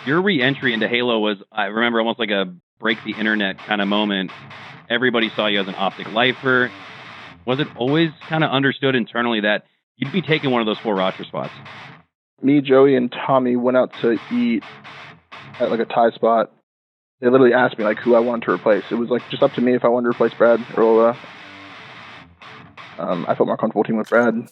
Your re-entry into Halo was, I remember, almost like a break the internet kind of moment. Everybody saw you as an optic lifer. Was it always kind of understood internally that you'd be taking one of those 4 roster spots? Me, Joey, and Tommy went out to eat at like a Thai spot. They literally asked me like who I wanted to replace. It was like just up to me if I wanted to replace Brad or I felt more comfortable teaming with Brad.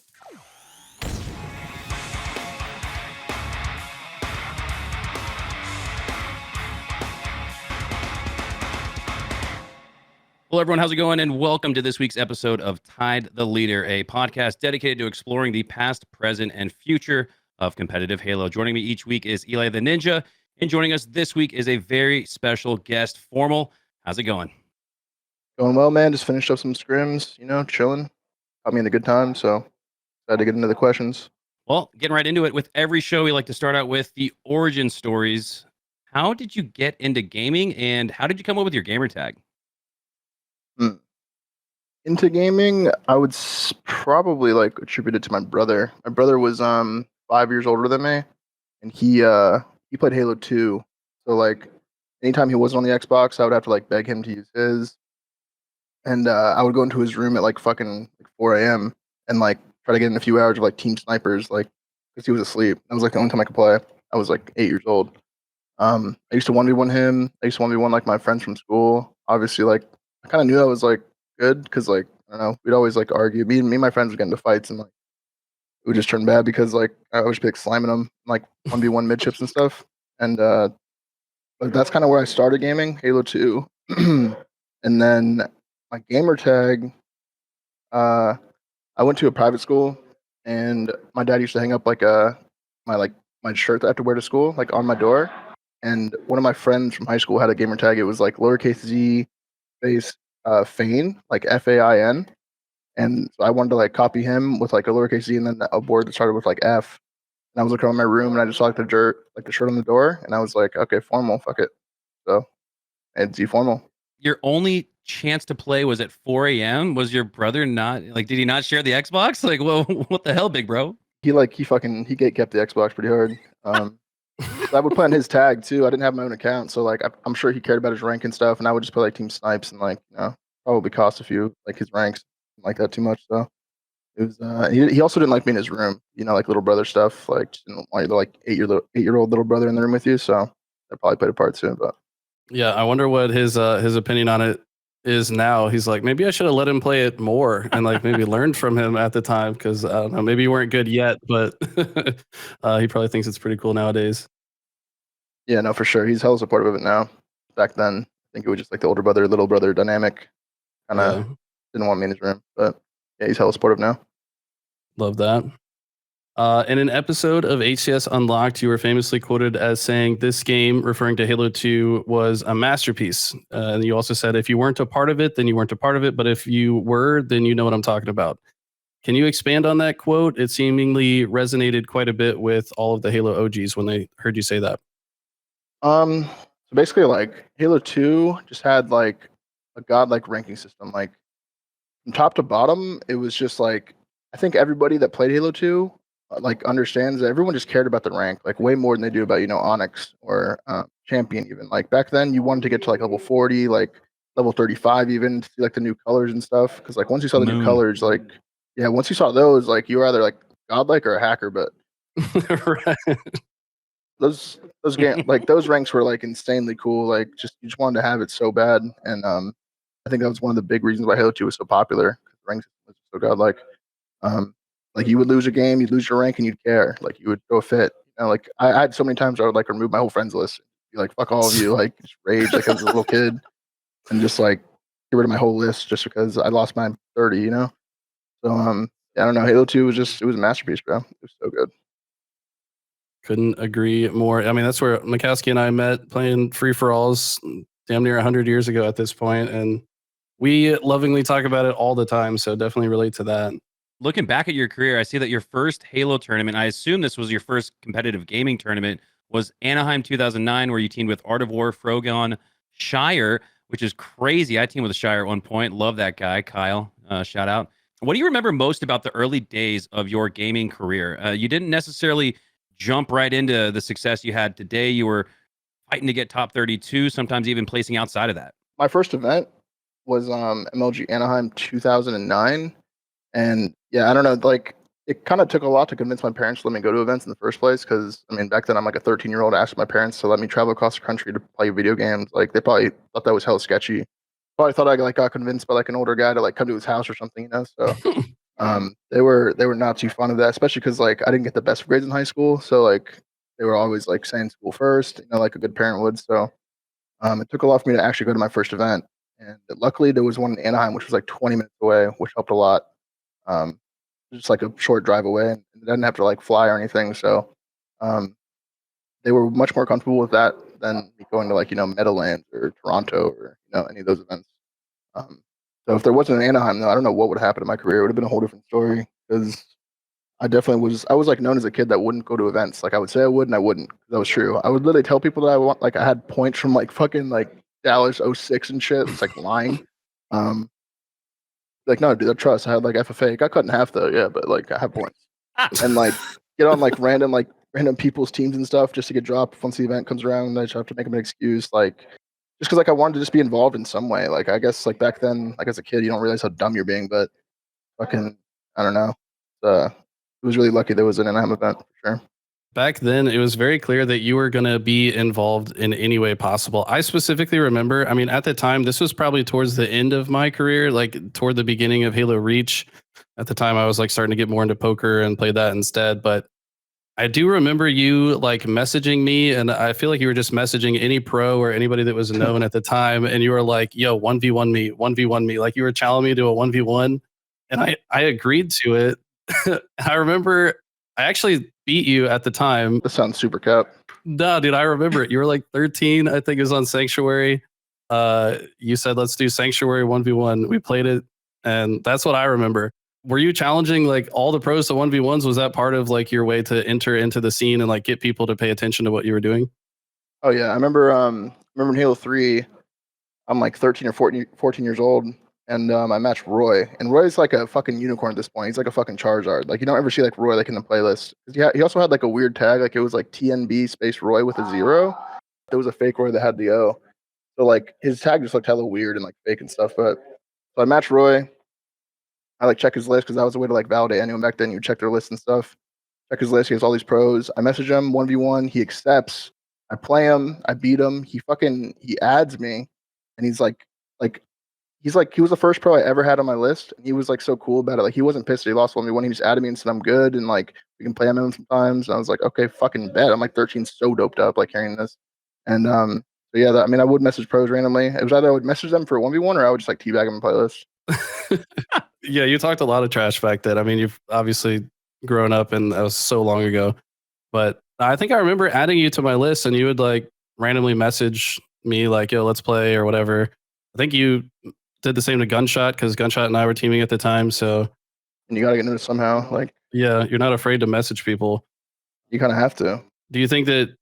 Hello, everyone. How's it going? And welcome to this week's episode of Tide the Leader, a podcast dedicated to exploring the past, present, and future of competitive Halo. Joining me each week is Eli the Ninja, and joining us this week is a very special guest, Formal. How's it going? Going well, man. Just finished up some scrims, chilling. Got me in a good time, so excited to get into the questions. Well, getting right into it. With every show, we like to start out with the origin stories. How did you get into gaming, and how did you come up with your gamer tag? Into gaming, I would probably like attribute it to my brother. My brother was 5 years older than me, and he played Halo 2. So like anytime he wasn't on the Xbox, I would have to like beg him to use his. And I would go into his room at like fucking like 4 a.m. and like try to get in a few hours of like team snipers, like because he was asleep. That was like the only time I could play. I was like 8 years old. I used to 1v1 him. I used to 1v1 like my friends from school. Obviously, like I kind of knew I was like good because like I don't know, we'd always like argue. Me and my friends would get into fights and like it would just turn bad because like I would just be like slamming them like 1v1 mid chips and stuff. And but that's kind of where I started gaming, Halo 2. And then my gamer tag, uh, I went to a private school, and my dad used to hang up like my shirt that I have to wear to school like on my door. And one of my friends from high school had a gamer tag. It was like lowercase z space Fain, like Fain. And so I wanted to like copy him with like a lowercase z and then a word that started with like F. And I was looking around my room and I just saw like the shirt on the door, and I was like, okay, Formal, fuck it. So and Z Formal. Your only chance to play was at 4 a.m. Was your brother not like? Did he not share the Xbox? Like, well, what the hell, big bro? He gate kept the Xbox pretty hard. I would play on his tag too. I didn't have my own account, so like I'm sure he cared about his rank and stuff, and I would just play like team snipes and like probably cost a few like his ranks like that too much. So it was he also didn't like me in his room, like little brother stuff. Like just didn't want your like 8 year old little brother in the room with you. So that probably played a part too. But yeah, I wonder what his opinion on it is now. He's like, maybe I should have let him play it more and like maybe learned from him at the time because I don't know, maybe you weren't good yet, but he probably thinks it's pretty cool nowadays. Yeah, no, for sure. He's hella supportive of it now. Back then, I think it was just like the older brother, little brother dynamic. Kind of didn't want me in his room, but yeah, he's hella supportive now. Love that. In an episode of HCS Unlocked, you were famously quoted as saying this game, referring to Halo 2, was a masterpiece. And you also said if you weren't a part of it, then you weren't a part of it. But if you were, then you know what I'm talking about. Can you expand on that quote? It seemingly resonated quite a bit with all of the Halo OGs when they heard you say that. So basically, like Halo 2 just had like a godlike ranking system. Like from top to bottom, it was just like I think everybody that played Halo 2 like understands that everyone just cared about the rank like way more than they do about Onyx or Champion even. Like back then, you wanted to get to like level 40, like level 35 even to see like the new colors and stuff. Because like once you saw the new colors, like yeah, once you saw those, like you were either like godlike or a hacker. But right. those game like those ranks were like insanely cool. Like you just wanted to have it so bad, and I think that was one of the big reasons why Halo 2 was so popular. The ranks was so godlike. Like you would lose a game, you'd lose your rank, and you'd care. Like you would go fit. Like I had so many times I would like remove my whole friends list, be like fuck all of you, like just rage like as a little kid, and just like get rid of my whole list just because I lost my 30. So I don't know. Halo 2 was it was a masterpiece, bro. It was so good. Couldn't agree more. I mean, that's where Mikowski and I met playing free for alls damn near 100 years ago at this point, and we lovingly talk about it all the time. So definitely relate to that. Looking back at your career, I see that your first Halo tournament, I assume this was your first competitive gaming tournament, was Anaheim 2009, where you teamed with Art of War, Frogon, Shire, which is crazy. I teamed with Shire at one point. Love that guy, Kyle. Shout out. What do you remember most about the early days of your gaming career? You didn't necessarily jump right into the success you had today. You were fighting to get top 32, sometimes even placing outside of that. My first event was MLG Anaheim 2009, and yeah, I don't know, like it kind of took a lot to convince my parents to let me go to events in the first place. Because I mean, back then I'm like a 13-year-old asked my parents to let me travel across the country to play video games. Like they probably thought that was hella sketchy. Probably thought I like got convinced by like an older guy to like come to his house or something, you know. So they were not too fond of that, especially because like I didn't get the best grades in high school. So like they were always like saying school first, you know, like a good parent would. So it took a lot for me to actually go to my first event. And luckily there was one in Anaheim, which was like 20 minutes away, which helped a lot. Um, just like a short drive away, and it didn't have to like fly or anything. So um, they were much more comfortable with that than me going to like, you know, Meadowlands or Toronto or, you know, any of those events. Um, so if there wasn't an Anaheim, though, I don't know what would happen to my career. It would have been a whole different story because I was like known as a kid that wouldn't go to events. Like I would say I would and I wouldn't. That was true. I would literally tell people that I want, like I had points from like fucking like Dallas '06 and shit. It's like lying. Um, like no, dude, I trust. I had like FFA. It got cut in half though, yeah, but like I have points. And like get on like random people's teams and stuff just to get dropped once the event comes around. I just have to make them an excuse, like just because like I wanted to just be involved in some way. Like I guess like back then, like as a kid, you don't realize how dumb you're being, but fucking I don't know. It was really lucky there was an Anaheim event for sure. Back then, it was very clear that you were going to be involved in any way possible. I specifically remember, I mean, at the time, this was probably towards the end of my career, like toward the beginning of Halo Reach. At the time, I was like starting to get more into poker and play that instead. But I do remember you like messaging me, and I feel like you were just messaging any pro or anybody that was known at the time. And you were like, yo, 1v1 me, 1v1 me. Like you were challenging me to a 1v1. And I agreed to it. I remember I actually beat you at the time. This sounds super cap. No, dude, I remember it. You were like 13, I think it was on Sanctuary. You said, let's do Sanctuary 1v1. We played it, and that's what I remember. Were you challenging like all the pros to 1v1s? Was that part of like your way to enter into the scene and like get people to pay attention to what you were doing? Oh yeah, I remember in Halo 3, I'm like 13 or 14 years old, and I matched Roy. And Roy's like a fucking unicorn at this point. He's like a fucking Charizard. Like you don't ever see like Roy like in the playlist. He also had like a weird tag, like it was like TNB space Roy with a 0. There was a fake Roy that had the O. So like his tag just looked hella weird and like fake and stuff. But so I matched Roy. I like check his list because that was a way to like validate anyone back then. You check their list and stuff. Check his list. He has all these pros. I message him 1v1. He accepts. I play him. I beat him. He adds me, and like he was the first pro I ever had on my list, and he was like so cool about it. Like he wasn't pissed that he lost 1v1. He just added me and said I'm good, and like we can play MM sometimes. And I was like, okay, fucking bet. I'm like 13, so doped up, like carrying this. And so yeah, I mean, I would message pros randomly. It was either I would message them for a 1v1 or I would just like teabag them in playlist. Yeah, you talked a lot of trash back then. I mean, you've obviously grown up, and that was so long ago. But I think I remember adding you to my list, and you would like randomly message me like, "Yo, let's play" or whatever. I think you did the same to Gunshot because Gunshot and I were teaming at the time. So And you gotta get noticed somehow. Like yeah, you're not afraid to message people. you kind of have to. Do you think that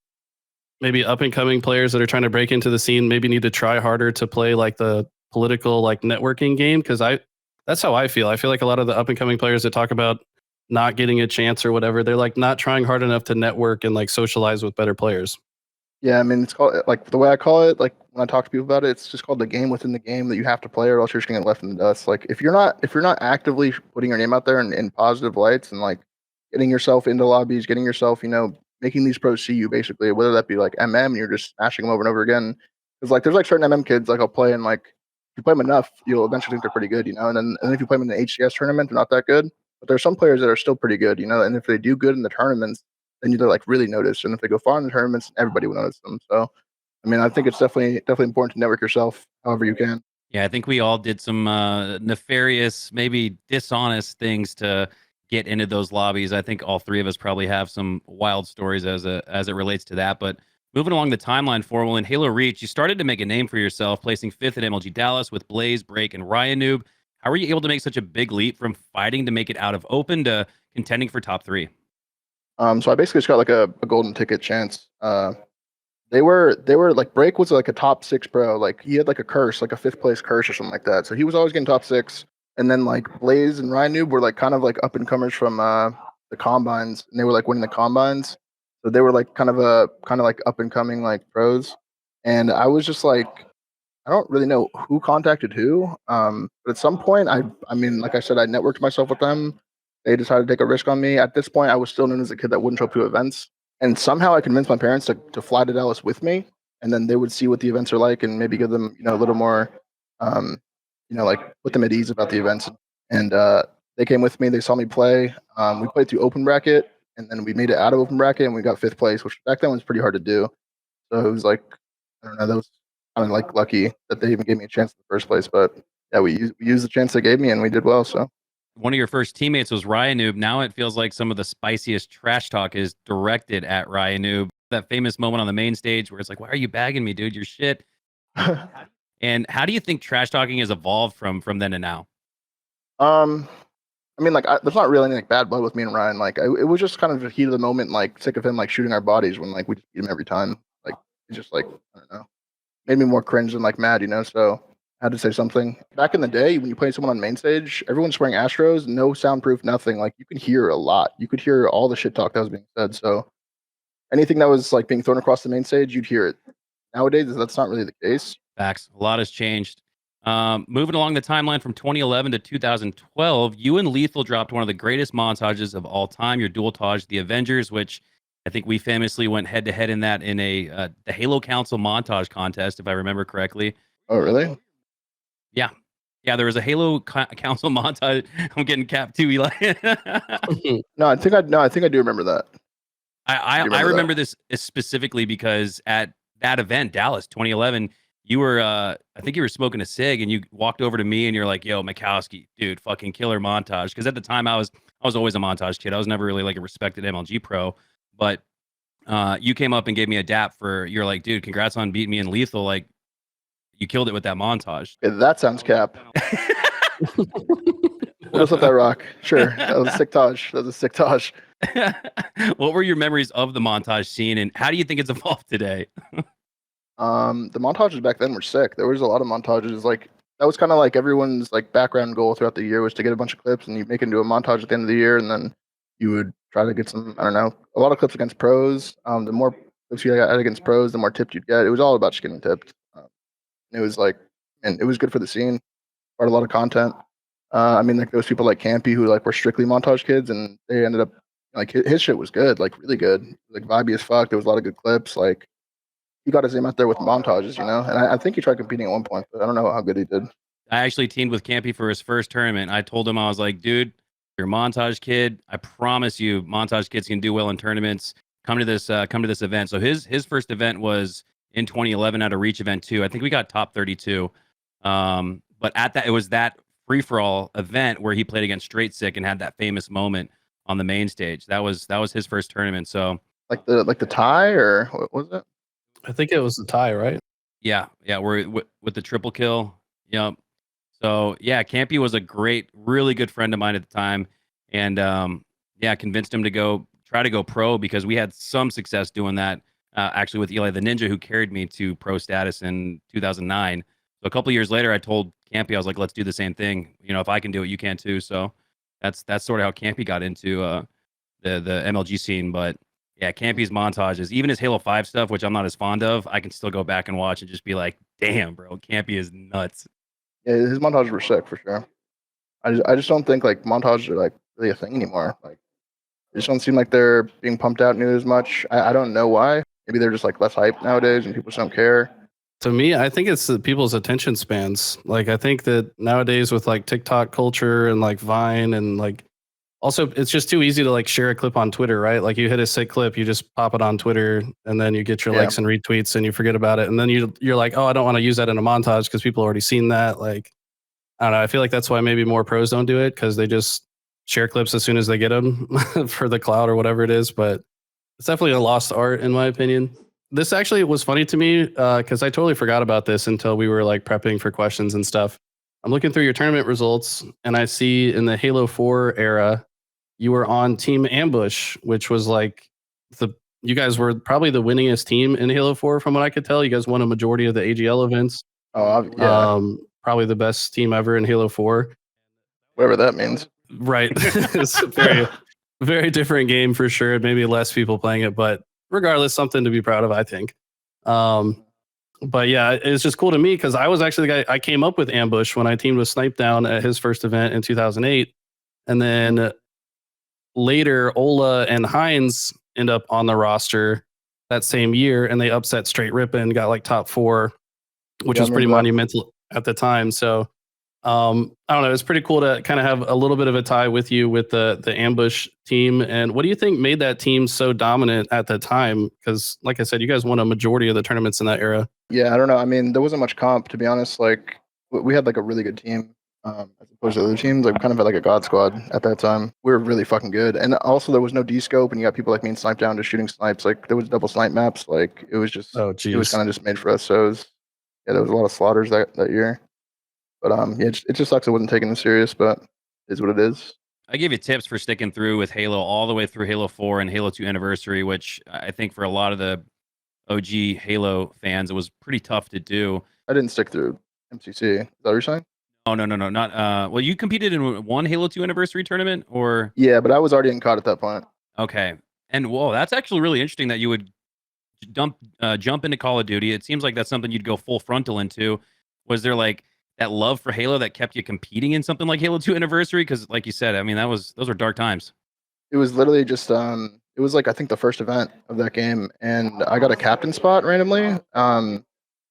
maybe up and coming players that are trying to break into the scene maybe need to try harder to play like the political like networking game? Because that's how I feel. I feel like a lot of the up and coming players that talk about not getting a chance or whatever, they're like not trying hard enough to network and like socialize with better players. Yeah, I mean, it's called like the way I call it. Like when I talk to people about it, it's just called the game within the game that you have to play, or else you're just gonna get left in the dust. Like if you're not actively putting your name out there in positive lights and like getting yourself into lobbies, getting yourself, you know, making these pros see you basically, whether that be like MM, and you're just smashing them over and over again. Because like there's like certain MM kids like I'll play and like if you play them enough, you'll eventually think they're pretty good, you know. And then if you play them in the HCS tournament, they're not that good. But there's some players that are still pretty good, you know. And if they do good in the tournaments, then they're like really noticed. And if they go far in the tournaments, everybody will notice them. So I mean, I think it's definitely important to network yourself however you can. Yeah, I think we all did some nefarious, maybe dishonest things to get into those lobbies. I think all three of us probably have some wild stories as it relates to that. But moving along the timeline for, well, in Halo Reach, you started to make a name for yourself, placing 5th at MLG Dallas with Blaze, Break, and Ryan Noob. How were you able to make such a big leap from fighting to make it out of open to contending for top 3? So I basically just got like a golden ticket chance. They were like Break was like a top 6 pro. Like he had like a curse, like a 5th place curse or something like that. So he was always getting top 6. And then like Blaze and Ryan Noob were like kind of like up and comers from the combines, and they were like winning the combines. So they were like kind of like up and coming like pros. and I was just like, I don't really know who contacted who. But at some point, I mean, like I said, I networked myself with them. They decided to take a risk on me. At this point, I was still known as a kid that wouldn't show up to events, and somehow I convinced my parents to fly to Dallas with me, and then they would see what the events are like and maybe give them, a little more, um, like put them at ease about the events. And they came with me. They saw me play. We played through open bracket, and then we made it out of open bracket, and we got fifth place, which back then was pretty hard to do. So it was like, I don't know, that was kind of like lucky that they even gave me a chance in the first place. But yeah, we used the chance they gave me, and we did well. So One of your first teammates was Ryan Noob. Now it feels like some of the spiciest trash talk is directed at Ryan Noob. That famous moment on the main stage where it's like, "Why are you bagging me, dude? You're shit." And how do you think trash talking has evolved from then to now? I mean, like, there's not really any like bad blood with me and Ryan. Like, it was just kind of the heat of the moment, like sick of him like shooting our bodies when like we just beat him every time. Like, it just like, I don't know, made me more cringe than like mad, So I had to say something. Back in the day, when you play someone on main stage, everyone's wearing Astros, no soundproof, nothing. Like, you could hear a lot. You could hear all the shit talk that was being said. So anything that was like being thrown across the main stage, you'd hear it. Nowadays, that's not really the case. Facts. A lot has changed. Moving along the timeline from 2011 to 2012, you and Lethal dropped one of the greatest montages of all time, your dual Taj, The Avengers, which I think we famously went head to head in that in the Halo Council montage contest, if I remember correctly. Oh, really? Yeah. Yeah, there was a Halo Council montage. I'm getting capped too, Eli. No, I think I do remember that. I remember this specifically because at that event, Dallas 2011, you were I think you were smoking a cig and you walked over to me and you're like, "Yo, Mikowski, dude, fucking killer montage." Because at the time I was always a montage kid. I was never really like a respected MLG pro, but you came up and gave me a dap for. You're like, "Dude, congrats on beating me in Lethal. Like, you killed it with that montage." Yeah, that sounds cap. Let's let that rock. Sure, that was a sick Taj. That was a sick Taj. What were your memories of the montage scene, and how do you think it's evolved today? The montages back then were sick. There was a lot of montages. Like, that was kind of like everyone's like background goal throughout the year was to get a bunch of clips, and you make it into a montage at the end of the year, and then you would try to get some, I don't know, a lot of clips against pros. The more clips you got against pros, the more tipped you'd get. It was all about just getting tipped. It was like, and it was good for the scene. Part a lot of content. I mean, like, those people like Campy who like were strictly montage kids, and they ended up like his shit was good, like really good, like vibey as fuck. There was a lot of good clips. Like, he got his name out there with montages, And I think he tried competing at one point, but I don't know how good he did. I actually teamed with Campy for his first tournament. I told him, I was like, "Dude, you're a montage kid. I promise you, montage kids can do well in tournaments. Come to this event." So his first event was in 2011 at a Reach event too. I think we got top 32. But at that, it was that free for all event where he played against Straight Sick and had that famous moment on the main stage. That was his first tournament. So like the tie, or what was it? I think it was the tie, right? yeah, we're with the triple kill. Yep. So yeah, Campy was a really good friend of mine at the time, and yeah, convinced him to try to go pro because we had some success doing that. Actually, with Eli the Ninja, who carried me to pro status in 2009. So a couple years later, I told Campy, I was like, "Let's do the same thing. If I can do it, you can too." So that's sort of how Campy got into the MLG scene. But yeah, Campy's montages, even his Halo 5 stuff, which I'm not as fond of, I can still go back and watch and just be like, "Damn, bro, Campy is nuts." Yeah, his montages were sick for sure. I just don't think like montages are like really a thing anymore. Like, they just don't seem like they're being pumped out nearly as much. I don't know why. Maybe they're just like less hype nowadays, and people just don't care. To me, I think it's the people's attention spans. Like, I think that nowadays with like TikTok culture and like Vine and like, also it's just too easy to like share a clip on Twitter, right? Like, you hit a sick clip, you just pop it on Twitter, and then you get your likes and retweets, and you forget about it, and then you're like, "Oh, I don't want to use that in a montage because people already seen that." Like, I don't know. I feel like that's why maybe more pros don't do it, because they just share clips as soon as they get them for the cloud or whatever it is. But it's definitely a lost art, in my opinion. This actually was funny to me because I totally forgot about this until we were like prepping for questions and stuff. I'm looking through your tournament results, and I see in the Halo 4 era, you were on Team Ambush, which was like you guys were probably the winningest team in Halo 4 from what I could tell. You guys won a majority of the AGL events. Oh, yeah. Probably the best team ever in Halo 4. Whatever that means. Right. It's a very, very different game for sure. Maybe less people playing it, but regardless, something to be proud of, I think. But yeah, it's just cool to me because I was actually the guy I came up with Ambush when I teamed with Snipe Down at his first event in 2008. And then later, Ola and Heinz end up on the roster that same year, and they upset Straight Rippa and got like top 4, which Yeah, I was pretty remember that. monumental at the time. So I don't know. It's pretty cool to kind of have a little bit of a tie with you with the Ambush team. And what do you think made that team so dominant at the time? Because, like I said, you guys won a majority of the tournaments in that era. Yeah, I don't know. I mean, there wasn't much comp, to be honest. Like, we had like a really good team, as opposed to other teams. Like, we kind of had like a god squad at that time. We were really fucking good, and also there was no D scope, and you got people like me and Snipe Down just shooting snipes. Like, there was double snipe maps. Like, it was just, Oh, it was geez. kind of just made for us. So, yeah, there was a lot of slaughters that year. But yeah, it just sucks it wasn't taken as serious, but it is what it is. I give you tips for sticking through with Halo all the way through Halo 4 and Halo 2 Anniversary, which I think for a lot of the OG Halo fans, it was pretty tough to do. I didn't stick through MCC. Is that what you're saying? Oh, no, not. Well, you competed in one Halo 2 Anniversary tournament, or Yeah, but I was already in COD at that point. okay. And whoa, that's actually really interesting that you would jump into Call of Duty. It seems like that's something you'd go full frontal into. Was there like that love for Halo that kept you competing in something like Halo 2 Anniversary? Because, like you said, I mean, those were dark times. It was literally just it was like I think the first event of that game, and I got a captain spot randomly. And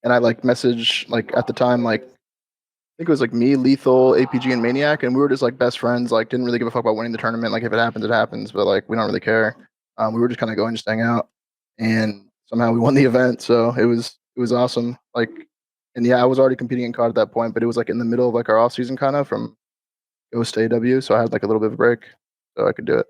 I like messaged like at the time like I think it was like me, Lethal, APG, and Maniac, and we were just like best friends. Like didn't really give a fuck about winning the tournament. Like if it happens, it happens. But like we don't really care. We were just kind of going just hang out, and somehow we won the event. So it was awesome. Like, and yeah, I was already competing in COD at that point, but it was like in the middle of like our off season kind of from Ghost to AW, so I had like a little bit of a break, so I could do it.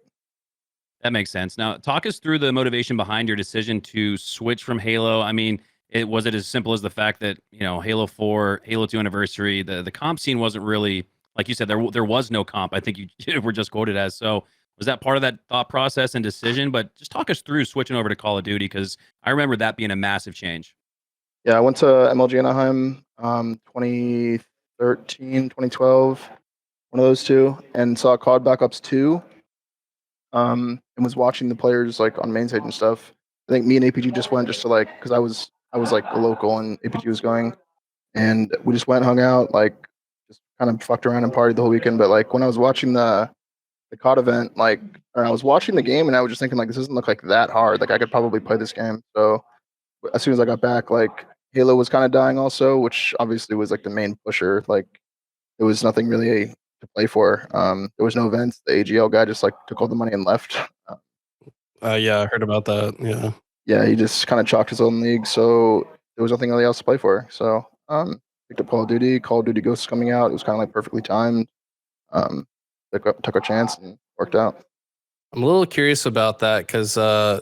That makes sense. Now, talk us through the motivation behind your decision to switch from Halo. I mean, was it as simple as the fact that Halo 4, Halo 2 Anniversary, the comp scene wasn't really like you said there was no comp. I think you were just quoted as so. Was that part of that thought process and decision? But just talk us through switching over to Call of Duty because I remember that being a massive change. Yeah, I went to MLG Anaheim 2013, 2012, one of those two, and saw COD Black Ops 2, and was watching the players like on main stage and stuff. I think me and APG just went just to like because I was like a local and APG was going, and we just went hung out like just kind of fucked around and partied the whole weekend. But like when I was watching the COD event, like or I was watching the game and I was just thinking like this doesn't look like that hard. Like I could probably play this game. So as soon as I got back, like Halo was kind of dying also, which obviously was like the main pusher. Like there was nothing really to play for. There was no events. The AGL guy just like took all the money and left. Yeah, I heard about that. Yeah. Yeah, he just kind of chalked his own league, so there was nothing really else to play for. So picked up Call of Duty. Call of Duty Ghosts coming out. It was kind of like perfectly timed. Took a chance and worked out. I'm a little curious about that because, I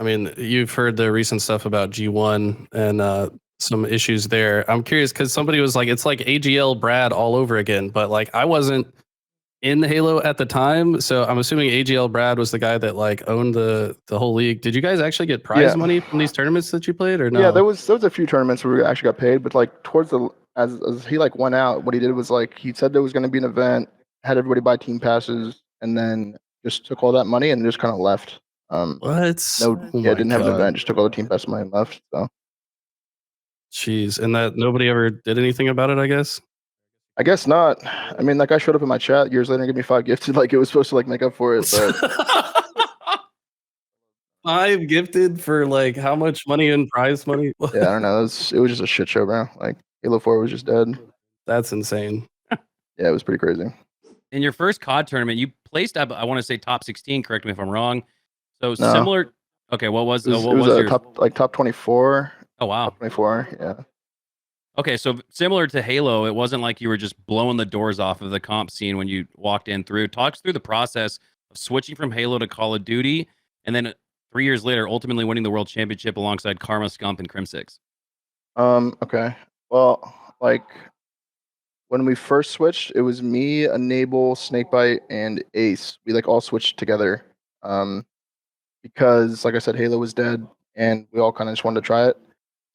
mean, you've heard the recent stuff about G1 and some issues there. I'm curious because somebody was like, it's like AGL Brad all over again, but like I wasn't in Halo at the time, so I'm assuming AGL Brad was the guy that like owned the whole league. Did you guys actually get prize money from these tournaments that you played, or no? Yeah, there was a few tournaments where we actually got paid, but like towards the as he like went out, what he did was like he said there was going to be an event, had everybody buy team passes, and then just took all that money and just kind of left. What? No, Oh yeah, my didn't have an God. event, just took all the team pass money and left. So Jeez, and that nobody ever did anything about it, I guess. I guess not. I mean, like I showed up in my chat years later and gave me 5 gifted, like it was supposed to like make up for it, but 5 gifted for like how much money in prize money? yeah, I don't know. It was just a shit show, bro. Like Halo 4 was just dead. That's insane. Yeah, it was pretty crazy. In your first COD tournament, you placed I want to say top 16. Correct me if I'm wrong. So No. similar. Okay, what was It was, what it was was a your top 24. Oh wow. Top 24. Yeah. Okay, so similar to Halo, it wasn't like you were just blowing the doors off of the comp scene when you walked in through. Talk us through the process of switching from Halo to Call of Duty, and then 3 years later, ultimately winning the World Championship alongside Karma, Scump, and Crimsix. Okay. Well, like when we first switched, it was me, Enable, Snakebite, and Ace. We like all switched together. Because like I said, Halo was dead, and we all kind of just wanted to try it.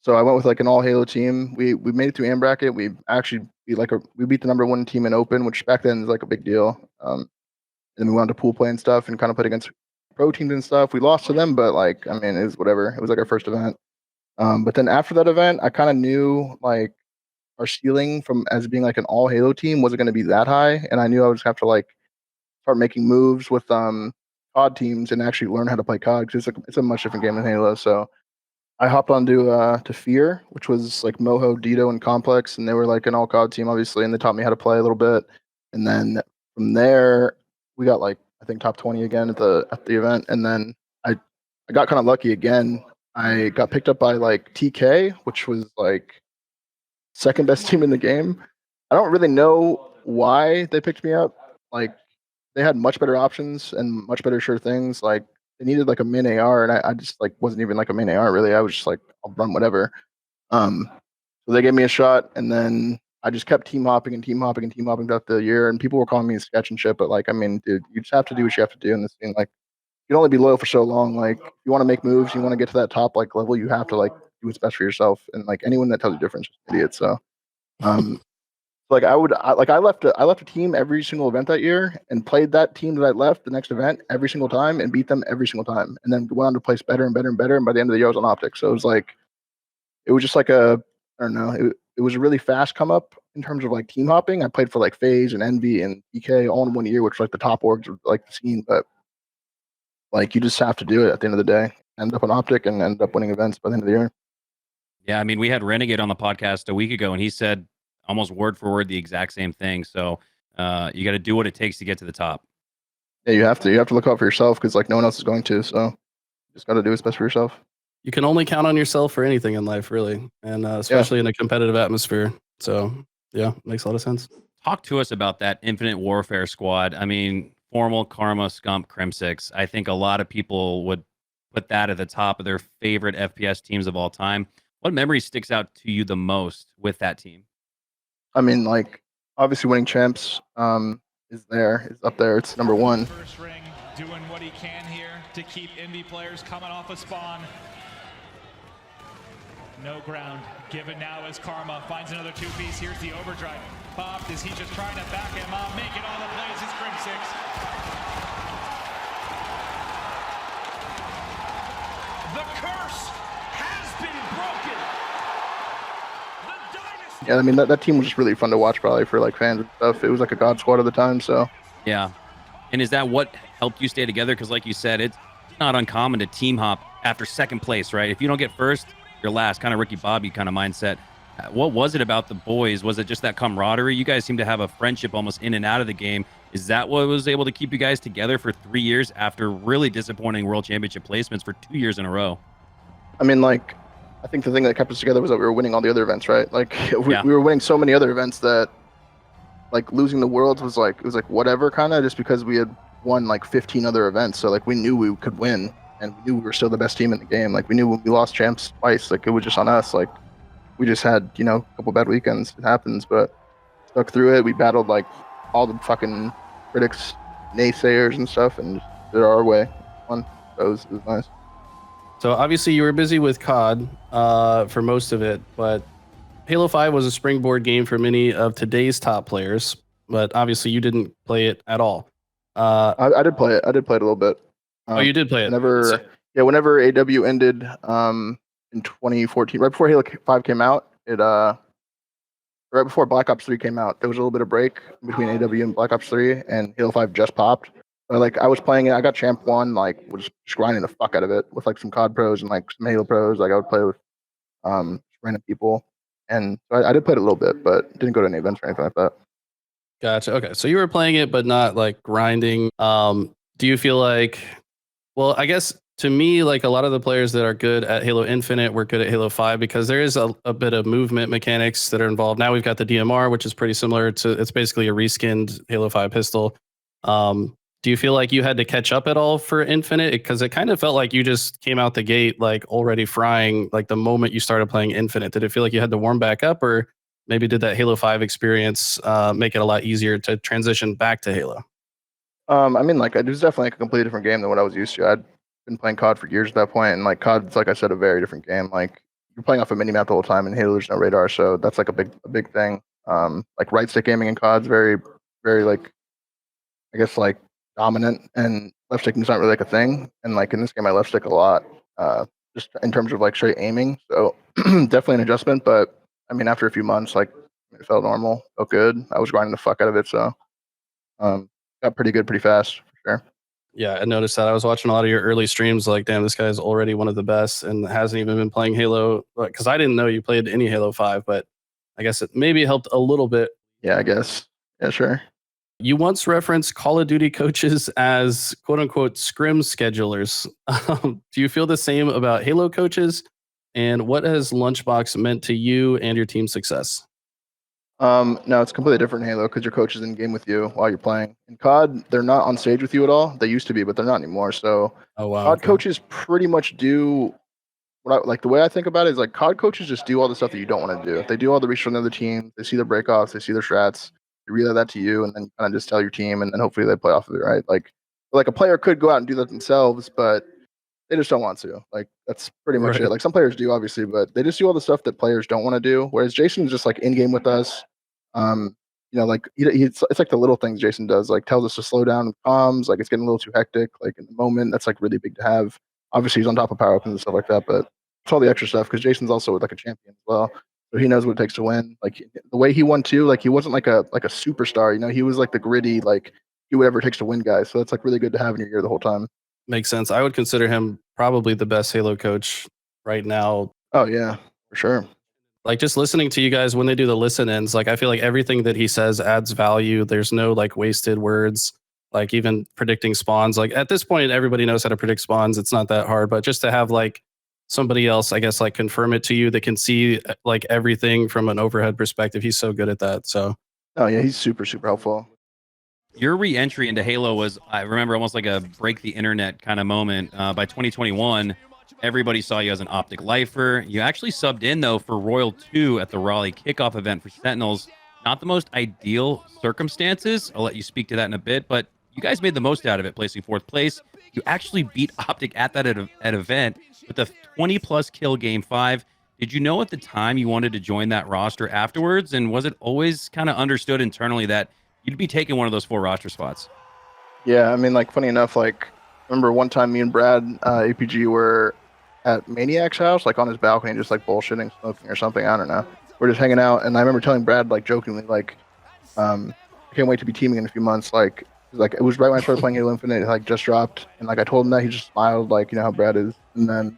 So I went with like an all Halo team. We made it through AM bracket. We actually we beat the #1 team in Open, which back then is like a big deal. And then we went to pool play and stuff, and kind of played against pro teams and stuff. We lost to them, but like I mean, it was whatever. It was like our first event. But then after that event, I kind of knew like our ceiling from as being like an all Halo team wasn't going to be that high, and I knew I would just have to like start making moves with COD teams and actually learn how to play COD because it's a much different game than Halo. So I hopped onto to Fear, which was like Moho, Dito, and Complex, and they were like an all COD team, obviously, and they taught me how to play a little bit. And then from there, we got like I think top 20 again at the event, and then I got kind of lucky again. I got picked up by like TK, which was like second best team in the game. I don't really know why they picked me up. Like they had much better options and much better sure things. Like they needed like a min AR, and I just like wasn't even like a min AR really. I was just like I'll run whatever. Um, so they gave me a shot, and then I just kept team hopping and team hopping and team hopping throughout the year. And people were calling me a sketch and shit, but like I mean, dude, you just have to do what you have to do in this thing. Like you can only be loyal for so long. Like if you want to make moves, you want to get to that top like level, you have to like do what's best for yourself. And like anyone that tells you different is an idiot. So um, like I left a team every single event that year and played that team that I left the next event every single time and beat them every single time, and then went on to place better and better and better. And by the end of the year, I was on Optic. So it was just like I don't know, it was a really fast come up in terms of like team hopping. I played for like FaZe and Envy and EK all in 1 year, which was like the top orgs of like the scene. But like you just have to do it at the end of the day. End up on Optic and end up winning events by the end of the year. Yeah, I mean, we had Renegade on the podcast a week ago, and he said almost word for word the exact same thing. So you got to do what it takes to get to the top. Yeah, you have to. You have to look out for yourself because like no one else is going to. So you just got to do what's best for yourself. You can only count on yourself for anything in life, really, and especially in a competitive atmosphere. So, yeah, makes a lot of sense. Talk to us about that Infinite Warfare squad. I mean, Formal, Karma, Scump, Crimsix. I think a lot of people would put that at the top of their favorite FPS teams of all time. What memory sticks out to you the most with that team? I mean, like obviously winning champs is up there. It's number one. First ring, doing what he can here to keep Envy players coming off a spawn. No ground given now as Karma finds another two-piece. Here's the overdrive. Popped. Is he just trying to back him up? Making all the plays is Crimsix. The curse has been broken. The dynasty. Yeah, I mean that team was just really fun to watch, probably for like fans and stuff. It was like a god squad at the time. So Yeah. And is that what helped you stay together? Because like you said, it's not uncommon to team hop after second place, right? If you don't get first, you're last. Kind of Ricky Bobby kind of mindset. What was it about the boys? Was it just that camaraderie? You guys seem to have a friendship almost in and out of the game. Is that what was able to keep you guys together for 3 years after really disappointing World Championship placements for 2 years in a row? I mean, like I think the thing that kept us together was that we were winning all the other events, right? Like we were winning so many other events that like losing the Worlds was like it was like whatever kind of just because we had won like 15 other events. So like we knew we could win. And we knew we were still the best team in the game. Like we knew when we lost champs twice, like it was just on us. Like we just had, a couple bad weekends. It happens, but stuck through it. We battled like all the fucking critics, naysayers and stuff, and just did it our way. Fun. So it was nice. So obviously you were busy with COD for most of it, but Halo 5 was a springboard game for many of today's top players. But obviously you didn't play it at all. I did play it. I did play it a little bit. Oh, you did play it. Whenever AW ended in 2014, right before Halo 5 came out, right before Black Ops 3 came out, there was a little bit of break between AW and Black Ops 3, and Halo 5 just popped. But, like I was playing it, I got Champ 1, like was just grinding the fuck out of it with like some COD pros and like some Halo pros. Like I would play with random people, and so I did play it a little bit, but didn't go to any events or anything like that. Gotcha. Okay, so you were playing it, but not like grinding. Do you feel like? Well, I guess to me, like a lot of the players that are good at Halo Infinite were good at Halo 5 because there is a bit of movement mechanics that are involved. Now we've got the DMR, which is pretty similar to, it's basically a reskinned Halo 5 pistol. Do you feel like you had to catch up at all for Infinite? Because it kind of felt like you just came out the gate like already frying like the moment you started playing Infinite. Did it feel like you had to warm back up, or maybe did that Halo 5 experience make it a lot easier to transition back to Halo? I mean, like it was definitely like a completely different game than what I was used to. I'd been playing COD for years at that point, and like COD's, like I said, a very different game. Like you're playing off a mini map the whole time, and Halo there's no radar, so that's like a big thing. Like right stick aiming in COD's very, very like, I guess like dominant, and left sticking is not really like a thing. And like in this game, I left stick a lot. just in terms of like straight aiming. So definitely an adjustment, but I mean, after a few months, like it felt normal, felt good. I was grinding the fuck out of it, so got pretty good pretty fast for sure. Yeah, I noticed that. I was watching a lot of your early streams. Like, damn, this guy's already one of the best, and hasn't even been playing Halo. Because I didn't know you played any Halo 5, but I guess it maybe helped a little bit. Yeah, I guess. Yeah, sure. You once referenced Call of Duty coaches as "quote unquote" scrim schedulers. Do you feel the same about Halo coaches? And what has Lunchbox meant to you and your team's success? No, it's completely different in Halo because your coach is in game with you while you're playing. In COD, they're not on stage with you at all. They used to be, but they're not anymore. So Oh wow, COD okay. coaches pretty much do like the way I think about it is like COD coaches just do all the stuff that you don't want to do. They do all the research on the other team. They see the breakoffs. They see their strats. They relay that to you, and then kind of just tell your team, and then hopefully they play off of it, right? Like a player could go out and do that themselves, but they just don't want to. Like that's pretty much Right. it. Like some players do, obviously, but they just do all the stuff that players don't want to do. Whereas Jason's just like in game with us. Like it's like the little things Jason does, like tells us to slow down with comms, like it's getting a little too hectic, like in the moment. That's like really big to have. Obviously, he's on top of power ups and stuff like that, but it's all the extra stuff because Jason's also like a champion as well, so he knows what it takes to win. Like the way he won too, like he wasn't like a superstar, he was like the gritty, like do whatever it takes to win guy. So that's like really good to have in your ear the whole time. Makes sense. I would consider him probably the best Halo coach right now. Oh yeah, for sure. Like just listening to you guys when they do the listen ins, like I feel like everything that he says adds value. There's no like wasted words, like even predicting spawns. Like at this point, everybody knows how to predict spawns. It's not that hard, but just to have like somebody else, I guess, like confirm it to you that can see like everything from an overhead perspective. He's so good at that. So, Oh yeah, he's super helpful. Your re-entry into Halo was, I remember, almost like a break the internet kind of moment. By 2021, everybody saw you as an Optic lifer. You actually subbed in though for Royal 2 at the Raleigh kickoff event for Sentinels. Not the most ideal circumstances. I'll let you speak to that in a bit, but you guys made the most out of it, placing fourth place. You actually beat Optic at that event with a 20-plus kill game 5. Did you know at the time you wanted to join that roster afterwards? And was it always kind of understood internally that you'd be taking one of those 4 roster spots? Yeah, I mean, like funny enough, like remember one time me and Brad APG were at Maniac's house, like on his balcony, just like bullshitting, smoking or something. I don't know. We're just hanging out, and I remember telling Brad like jokingly, like, I can't wait to be teaming in a few months. Like it was right when I started playing Halo Infinite, it like just dropped, and like I told him that, he just smiled, like how Brad is, and then,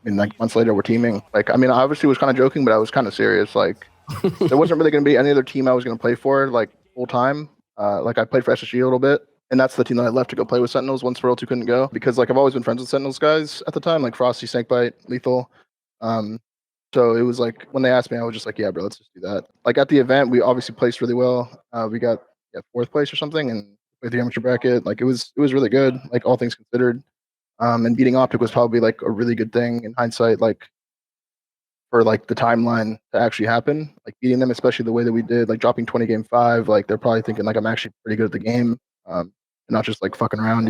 like months later we're teaming. Like I mean, I obviously was kind of joking, but I was kind of serious. Like there wasn't really going to be any other team I was going to play for like full time. Like I played for SSG a little bit, and that's the team that I left to go play with Sentinels once Royal 2 couldn't go, because like I've always been friends with Sentinels guys at the time, like Frosty, Snakebite, Lethal. So it was like when they asked me, I was just like, yeah, bro, let's just do that. Like at the event, we obviously placed really well. We got fourth place or something, and with the amateur bracket, like it was really good, like all things considered. And beating Optic was probably like a really good thing in hindsight, like for like the timeline to actually happen. Like beating them, especially the way that we did, like dropping 20 game 5, like they're probably thinking like I'm actually pretty good at the game, and not just like fucking around.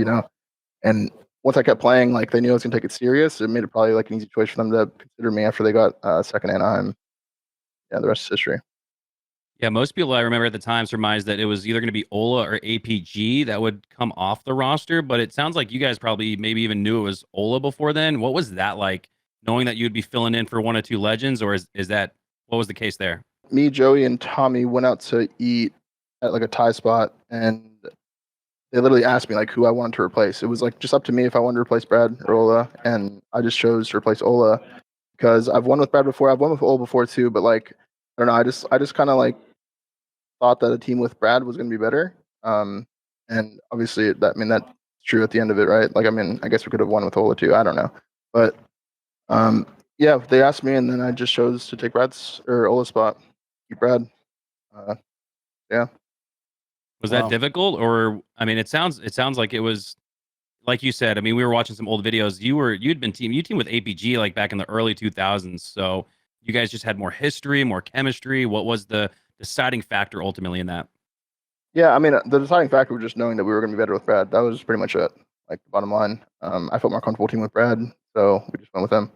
And once I kept playing, like they knew I was gonna take it serious. It made it probably like an easy choice for them to consider me after they got second Anaheim. Yeah, the rest is history. Yeah, most people I remember at the time surmised that it was either going to be Ola or APG that would come off the roster, but it sounds like you guys probably maybe even knew it was Ola before then. What was that like, knowing that you'd be filling in for 1 or 2 legends, or is that what was the case there? Me, Joey, and Tommy went out to eat at like a Thai spot, and they literally asked me like who I wanted to replace. It was like just up to me if I wanted to replace Brad or Ola, and I just chose to replace Ola because I've won with Brad before. I've won with Ola before too, but like I don't know. I just kind of like thought that a team with Brad was going to be better. And obviously that's true at the end of it, right? Like I mean, I guess we could have won with Ola too. I don't know, but yeah, they asked me, and then I just chose to take Brad's or Ola's spot. Keep Brad. Yeah. Was Wow. that difficult, or I mean, it sounds like it was like you said. I mean, we were watching some old videos. You teamed with APG like back in the early 2000s, so you guys just had more history, more chemistry. What was the deciding factor ultimately in that? Yeah, I mean, the deciding factor was just knowing that we were going to be better with Brad. That was pretty much it. Like the bottom line. I felt more comfortable teaming with Brad, so we just went with him.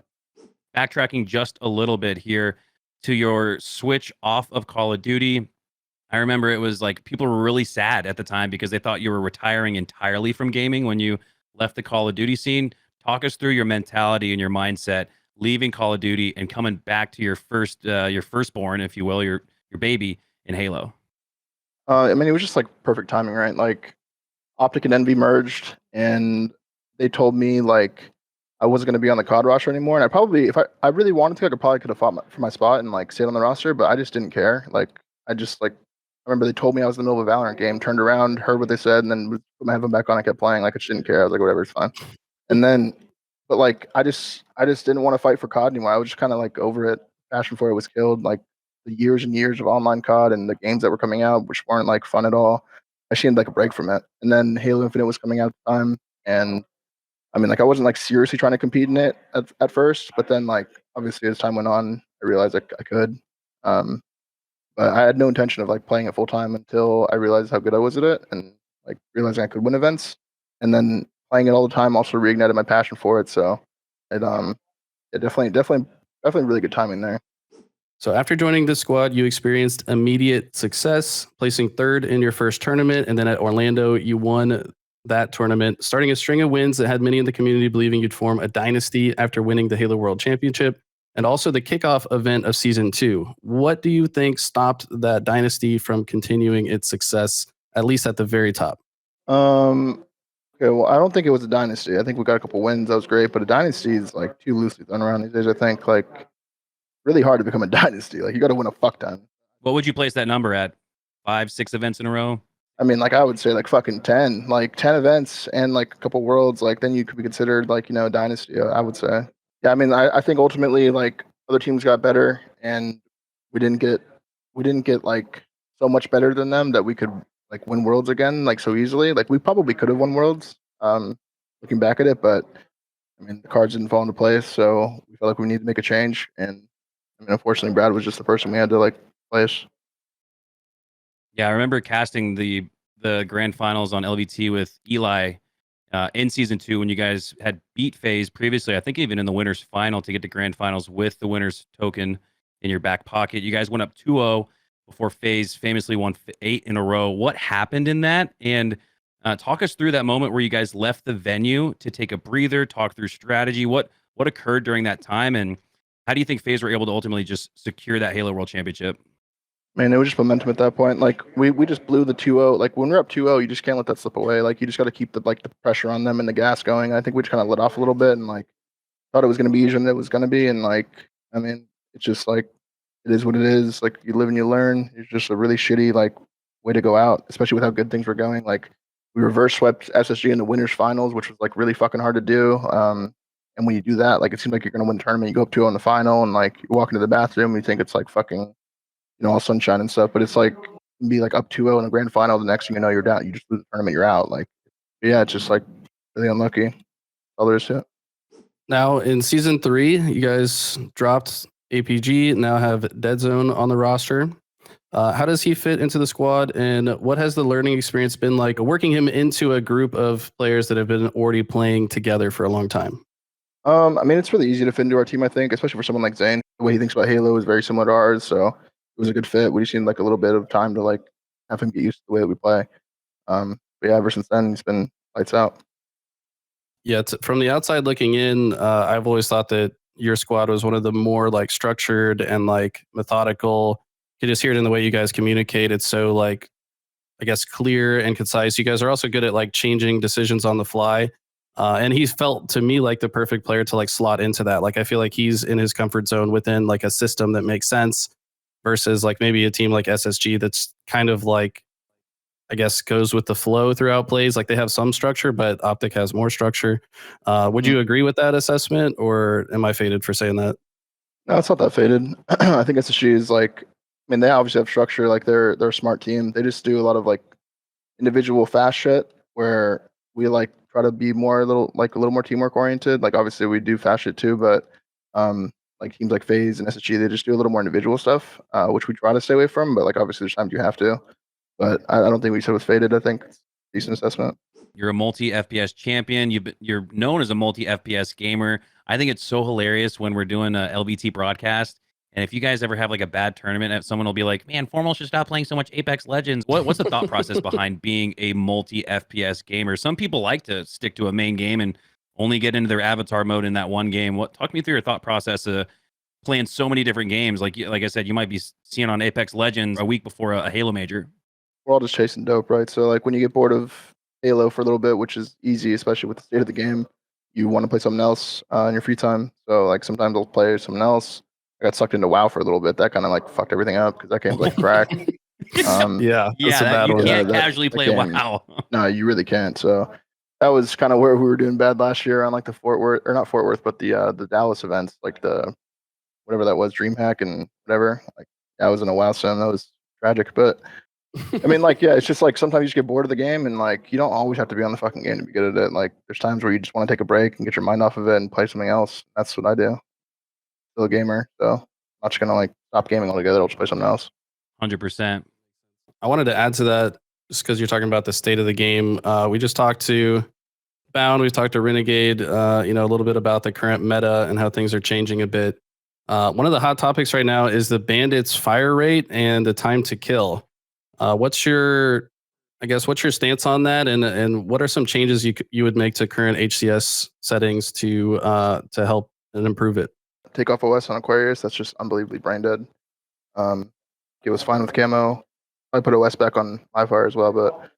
Backtracking just a little bit here to your switch off of Call of Duty. I remember it was like people were really sad at the time because they thought you were retiring entirely from gaming when you left the Call of Duty scene. Talk us through your mentality and your mindset leaving Call of Duty and coming back to your firstborn, if you will, your baby in Halo. I mean, it was just like perfect timing, right? Like Optic and Envy merged, and they told me like I wasn't going to be on the COD roster anymore. And I probably, if I really wanted to, I probably could have fought for my spot and like stayed on the roster, but I just didn't care. Like I just like I remember they told me I was in the middle of a Valorant game, turned around, heard what they said, and then put my headphone back on. I kept playing. Like I just didn't care. I was like, whatever, it's fine. And then, but like I just didn't want to fight for COD anymore. I was just kind of like over it. Passion for it was killed. Like the years and years of online COD and the games that were coming out, which weren't like fun at all. I actually had like a break from it. And then Halo Infinite was coming out at the time, and I mean, like I wasn't like seriously trying to compete in it at first, but then like obviously as time went on, I realized I could. Um, but I had no intention of like playing it full time until I realized how good I was at it, and like realizing I could win events, and then playing it all the time also reignited my passion for it. So it definitely really good timing there. So after joining the squad, you experienced immediate success, placing third in your first tournament. And then at Orlando, you won that tournament, starting a string of wins that had many in the community believing you'd form a dynasty after winning the Halo World Championship and also the kickoff event of Season 2. What do you think stopped that dynasty from continuing its success, at least at the very top? Okay, well, I don't think it was a dynasty. I think we got a couple wins. That was great. But a dynasty is like too loosely thrown around these days. I think like really hard to become a dynasty. Like you got to win a fuck ton. What would you place that number at? 5, 6 events in a row? I mean, like I would say like fucking 10, like 10 events and like a couple worlds. Like then you could be considered like, a dynasty, I would say. Yeah, I mean, I think ultimately like other teams got better and we didn't get like so much better than them that we could like win worlds again like so easily. Like we probably could have won worlds looking back at it, but I mean the cards didn't fall into place, so we felt like we needed to make a change. And I mean, unfortunately, Brad was just the person we had to like place. Yeah, I remember casting the grand finals on LVT with Eli in Season 2 when you guys had beat FaZe previously. I think even in the winners final to get to grand finals with the winners token in your back pocket. You guys went up 2-0 before FaZe famously won 8 in a row. What happened in that? And talk us through that moment where you guys left the venue to take a breather, talk through strategy. What occurred during that time, and how do you think FaZe were able to ultimately just secure that Halo World Championship? Man, it was just momentum at that point. Like we just blew the 2-0. Like when we're up 2-0, you just can't let that slip away. Like you just got to keep the pressure on them and the gas going. I think we just kind of let off a little bit and like thought it was going to be easier than it was going to be. And like, I mean, it's just like it is what it is. Like you live and you learn. It's just a really shitty like way to go out, especially with how good things were going. Like we reverse swept SSG in the winners finals, which was like really fucking hard to do. And when you do that, like it seems like you're going to win the tournament. You go up 2-0 in the final, and like you walk into the bathroom and you think it's like fucking, all sunshine and stuff. But it's like be like up 2-0 in a grand final. The next thing you know, you're down. You just lose the tournament. You're out. Like, yeah, it's just like really unlucky. All there is to it. Now in Season 3, you guys dropped APG, now have Dead Zone on the roster. How does he fit into the squad, and what has the learning experience been like working him into a group of players that have been already playing together for a long time? I mean, it's really easy to fit into our team, I think, especially for someone like Zane. The way he thinks about Halo is very similar to ours, so it was a good fit. We just need like a little bit of time to like have him get used to the way that we play. But yeah, ever since then, he's been lights out. Yeah, from the outside looking in, I've always thought that your squad was one of the more like structured and like methodical. You can just hear it in the way you guys communicate. It's so like, I guess, clear and concise. You guys are also good at like changing decisions on the fly. And he's felt to me like the perfect player to like slot into that. Like I feel like he's in his comfort zone within like a system that makes sense versus like maybe a team like SSG that's kind of like, I guess, goes with the flow throughout plays. Like they have some structure, but Optic has more structure. Would you agree with that assessment, or am I faded for saying that? No, it's not that faded. I think SSG is like, I mean, they obviously have structure. Like they're a smart team. They just do a lot of like individual fast shit where we like try to be a little more teamwork oriented. Like obviously we do fast shit too, but like teams like FaZe and SSG, they just do a little more individual stuff, which we try to stay away from. But like obviously there's times you have to. But I don't think we said it was faded. I think it's a decent assessment. You're a multi FPS champion. You're known as a multi FPS gamer. I think it's so hilarious when we're doing a LVT broadcast. And if you guys ever have like a bad tournament, someone will be like, "Man, Formal should stop playing so much Apex Legends." What's the thought process behind being a multi FPS gamer? Some people like to stick to a main game and only get into their avatar mode in that one game. Talk me through your thought process of playing so many different games. Like I said, you might be seeing on Apex Legends a week before a Halo major. We're all just chasing dope, right? So like when you get bored of Halo for a little bit, which is easy, especially with the state of the game, you want to play something else in your free time. So like sometimes I'll play something else. I got sucked into WoW for a little bit. That kind of like fucked everything up because that game's like crack. Yeah, that's a bad you one. can't that casually play game. WoW. No, you really can't. So that was kind of where we were doing bad last year on like the Fort Worth, or not Fort Worth, but the Dallas events, like the whatever that was, DreamHack and whatever. Like that was in a WoW sim. That was tragic, but I mean, like, yeah, it's just like sometimes you just get bored of the game, and like you don't always have to be on the fucking game to be good at it. Like, there's times where you just want to take a break and get your mind off of it and play something else. That's what I do. Still a gamer, so I'm not just gonna like stop gaming altogether. I'll just play something else. 100%. I wanted to add to that just because you're talking about the state of the game. We just talked to Bound, we've talked to Renegade, a little bit about the current meta and how things are changing a bit. One of the hot topics right now is the bandits' fire rate and the time to kill. What's your stance on that, and what are some changes you would make to current HCS settings to help and improve it? Take off OS on Aquarius. That's just unbelievably brain dead. It was fine with camo. I put OS back on Livefire as well, but I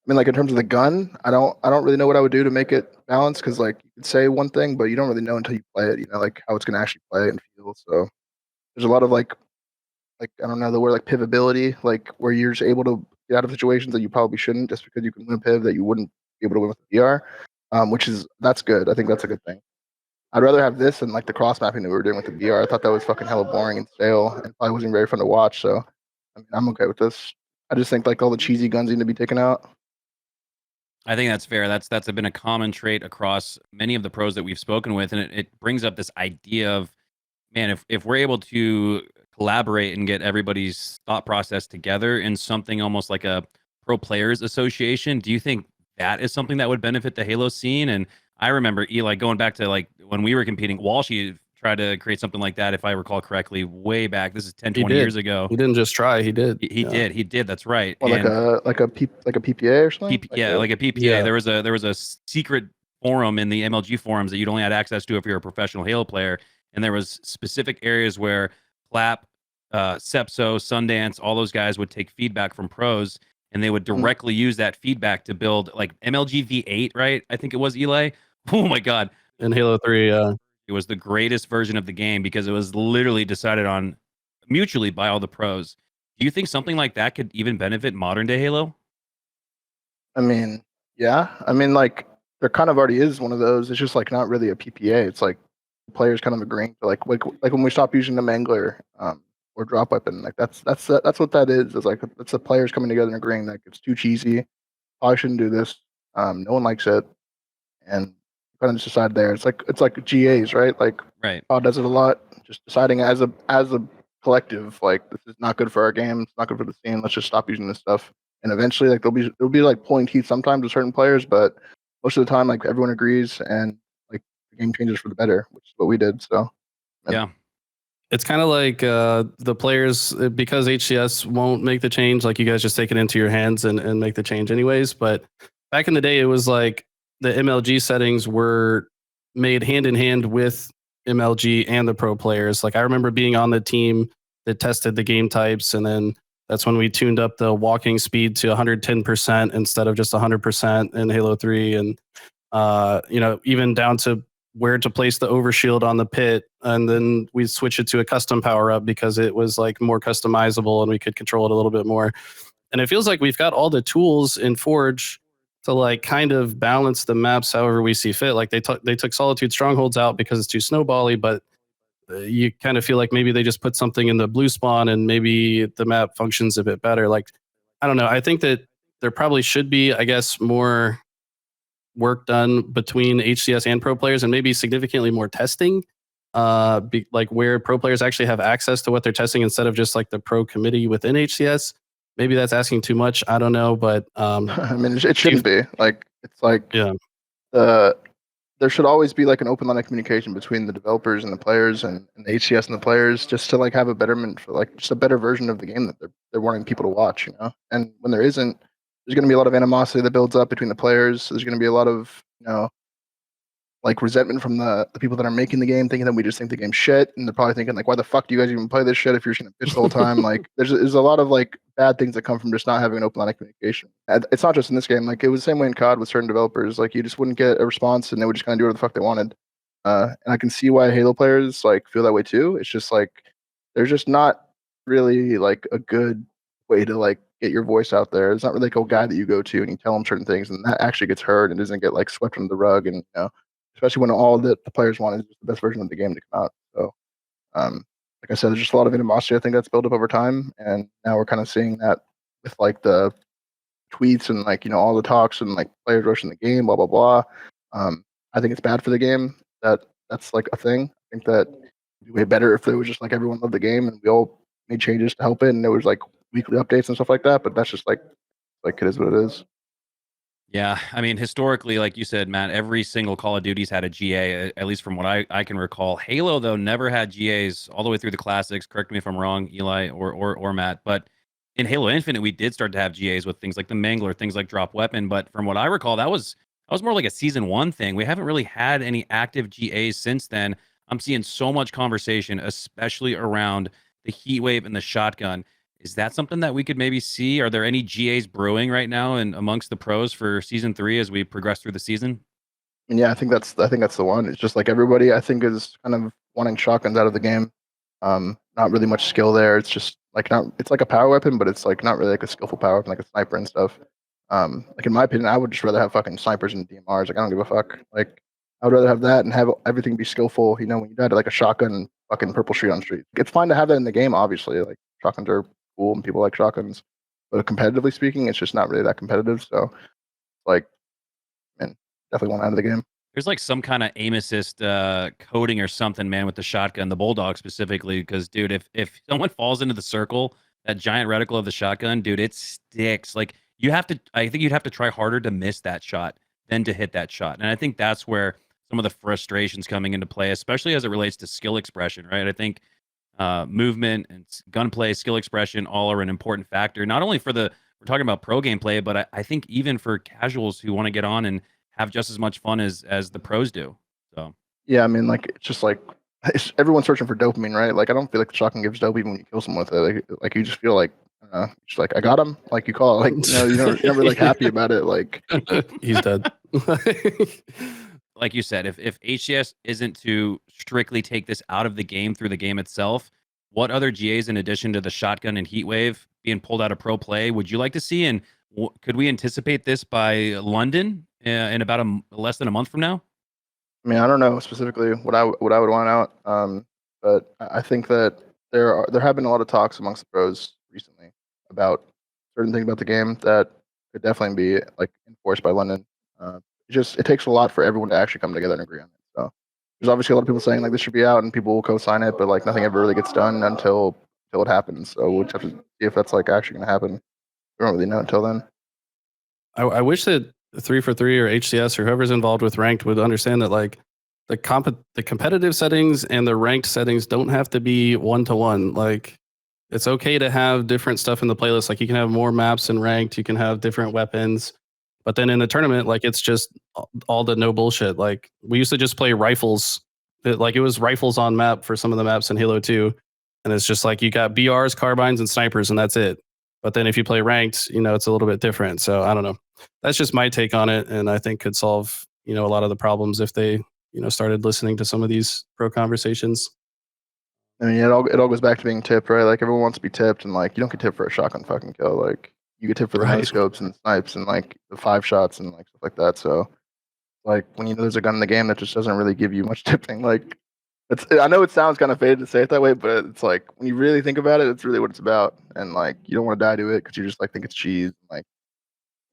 mean, like in terms of the gun, I don't really know what I would do to make it balanced because like you could say one thing, but you don't really know until you play it. You know, like how it's gonna actually play and feel. So there's a lot of like I don't know the word like pivability, like where you're just able to get out of situations that you probably shouldn't just because you can win a piv that you wouldn't be able to win with the VR, that's good. I think that's a good thing. I'd rather have this than like the cross mapping that we were doing with the VR. I thought that was fucking hella boring and stale and probably wasn't very fun to watch. So I mean, I'm okay with this. I just think like all the cheesy guns need to be taken out. I think that's fair. That's been a common trait across many of the pros that we've spoken with, and it brings up this idea of, man, if we're able to collaborate and get everybody's thought process together in something almost like a pro players association, do you think that is something that would benefit the Halo scene? And I remember Eli going back to like when we were competing, Walshy tried to create something like that, if I recall correctly, way back. This is 10, 20 years ago. He didn't just try, he did. He did. That's right. Or like a PPA or something. Like a PPA. Yeah. There was a secret forum in the MLG forums that you'd only had access to if you're a professional Halo player, and there was specific areas where Clap, Sepso, Sundance, all those guys would take feedback from pros, and they would directly use that feedback to build like MLG V8, right? I think it was, Eli. Oh my god. In Halo 3, It was the greatest version of the game because it was literally decided on mutually by all the pros. Do you think something like that could even benefit modern day Halo? I mean, yeah. I mean, like there kind of already is one of those. It's just like not really a PPA. It's like players kind of agreeing to like when we stop using the Mangler or drop weapon. Like that's what that is. It's like it's the players coming together and agreeing that it's too cheesy. Probably shouldn't do this. No one likes it, and kind of just decide there. It's like GAs, right? Like Right. COD does it a lot. Just deciding as a collective, like this is not good for our game. It's not good for the scene. Let's just stop using this stuff. And eventually, like there'll be like pulling teeth sometimes with certain players, but most of the time, like everyone agrees and like the game changes for the better, which is what we did. So Yeah. it's kind of like the players, because HCS won't make the change, like you guys just take it into your hands and make the change anyways. But back in the day, it was like the MLG settings were made hand in hand with MLG and the pro players. Like I remember being on the team that tested the game types, and then that's when we tuned up the walking speed to 110% instead of just 100% in Halo 3, and even down to where to place the overshield on the pit, and then we switch it to a custom power up because it was like more customizable and we could control it a little bit more. And it feels like we've got all the tools in Forge to like kind of balance the maps however we see fit. Like they took Solitude Strongholds out because it's too snowbally, but you kind of feel like maybe they just put something in the blue spawn and maybe the map functions a bit better. Like, I don't know. I think that there probably should be, I guess, more work done between HCS and pro players, and maybe significantly more testing, like where pro players actually have access to what they're testing instead of just like the pro committee within HCS. Maybe that's asking too much. I don't know, but I mean, it shouldn't be like it's like yeah. There should always be like an open line of communication between the developers and the players and the HCS and the players, just to like have a betterment for like just a better version of the game that they're wanting people to watch, you know. And when there isn't, there's going to be a lot of animosity that builds up between the players. There's going to be a lot of like resentment from the people that are making the game, thinking that we just think the game's shit, and they're probably thinking like, why the fuck do you guys even play this shit if you're just gonna bitch the whole time? Like, there's a lot of like bad things that come from just not having an open line of communication. And it's not just in this game. Like, it was the same way in COD with certain developers. Like, you just wouldn't get a response, and they would just kind of do whatever the fuck they wanted. And I can see why Halo players like feel that way too. It's just like there's just not really like a good way to like get your voice out there. It's not really like a guy that you go to and you tell them certain things, and that actually gets heard and doesn't get like swept under the rug. And especially when all that the players want is just the best version of the game to come out. So, like I said, there's just a lot of animosity I think that's built up over time, and now we're kind of seeing that with like the tweets and like all the talks and like players rushing the game, blah blah blah. I think it's bad for the game that's like a thing. I think that it'd be way better if it was just like everyone loved the game and we all made changes to help it, and there was like weekly updates and stuff like that. But that's just like it is what it is. Yeah, I mean, historically, like you said, Matt, every single Call of Duty's had a GA, at least from what I can recall. Halo, though, never had GAs all the way through the classics. Correct me if I'm wrong, Eli or Matt. But in Halo Infinite, we did start to have GAs with things like the Mangler, things like Drop Weapon. But from what I recall, that was more like a season one thing. We haven't really had any active GAs since then. I'm seeing so much conversation, especially around the Heat Wave and the shotgun. Is that something that we could maybe see? Are there any GAs brewing right now and amongst the pros for season 3 as we progress through the season? And yeah, I think that's the one. It's just like everybody I think is kind of wanting shotguns out of the game. Not really much skill there. It's just like it's like a power weapon, but it's like not really like a skillful power weapon, like a sniper and stuff. Like in my opinion, I would just rather have fucking snipers and DMRs. Like I don't give a fuck. Like I would rather have that and have everything be skillful. When you die to like a shotgun and fucking purple street on street. It's fine to have that in the game, obviously. Like shotguns are cool and people like shotguns, but competitively speaking, it's just not really that competitive. So, like, man, definitely want out of the game. There's like some kind of aim assist coding or something, man, with the shotgun, the Bulldog specifically. Because, dude, if someone falls into the circle, that giant reticle of the shotgun, dude, it sticks. Like I think you'd have to try harder to miss that shot than to hit that shot. And I think that's where some of the frustrations coming into play, especially as it relates to skill expression, right? I think movement and gunplay, skill expression, all are an important factor. Not only we're talking about pro gameplay, but I think even for casuals who want to get on and have just as much fun as the pros do. So yeah, I mean, like it's just like everyone's searching for dopamine, right? Like I don't feel like the shotgun gives dope even when you kill someone with it. Like you just feel like just like I got him. Like you call it, like you're never like happy about it. Like he's dead. like you said, if HCS isn't to strictly take this out of the game through the game itself, what other GAs in addition to the shotgun and Heatwave being pulled out of pro play would you like to see? And could we anticipate this by London in about less than a month from now? I mean, I don't know specifically what I would want out, but I think that there have been a lot of talks amongst the pros recently about certain things about the game that could definitely be like enforced by London. It takes a lot for everyone to actually come together and agree on it. So there's obviously a lot of people saying like this should be out and people will co-sign it, but like nothing ever really gets done until it happens. So we'll just have to see if that's like actually going to happen. We don't really know until then. I wish that 343 or HCS or whoever's involved with ranked would understand that like the competitive settings and the ranked settings don't have to be 1-to-1. Like it's okay to have different stuff in the playlist. Like you can have more maps in ranked, you can have different weapons. But then in the tournament, like it's just all the no bullshit. Like we used to just play rifles. It was rifles on map for some of the maps in Halo 2. And it's just like you got BRs, carbines, and snipers, and that's it. But then if you play ranked, it's a little bit different. So I don't know. That's just my take on it. And I think could solve, a lot of the problems if they, started listening to some of these pro conversations. I mean, it all goes back to being tipped, right? Like everyone wants to be tipped, and like you don't get tipped for a shotgun fucking kill. Like you get tipped for the Right. scopes and snipes and like the 5 shots and like stuff like that. So like when there's a gun in the game that just doesn't really give you much tipping, like I know it sounds kind of faded to say it that way, but it's like when you really think about it, it's really what it's about. And like you don't want to die to it because you just like think it's cheese. Like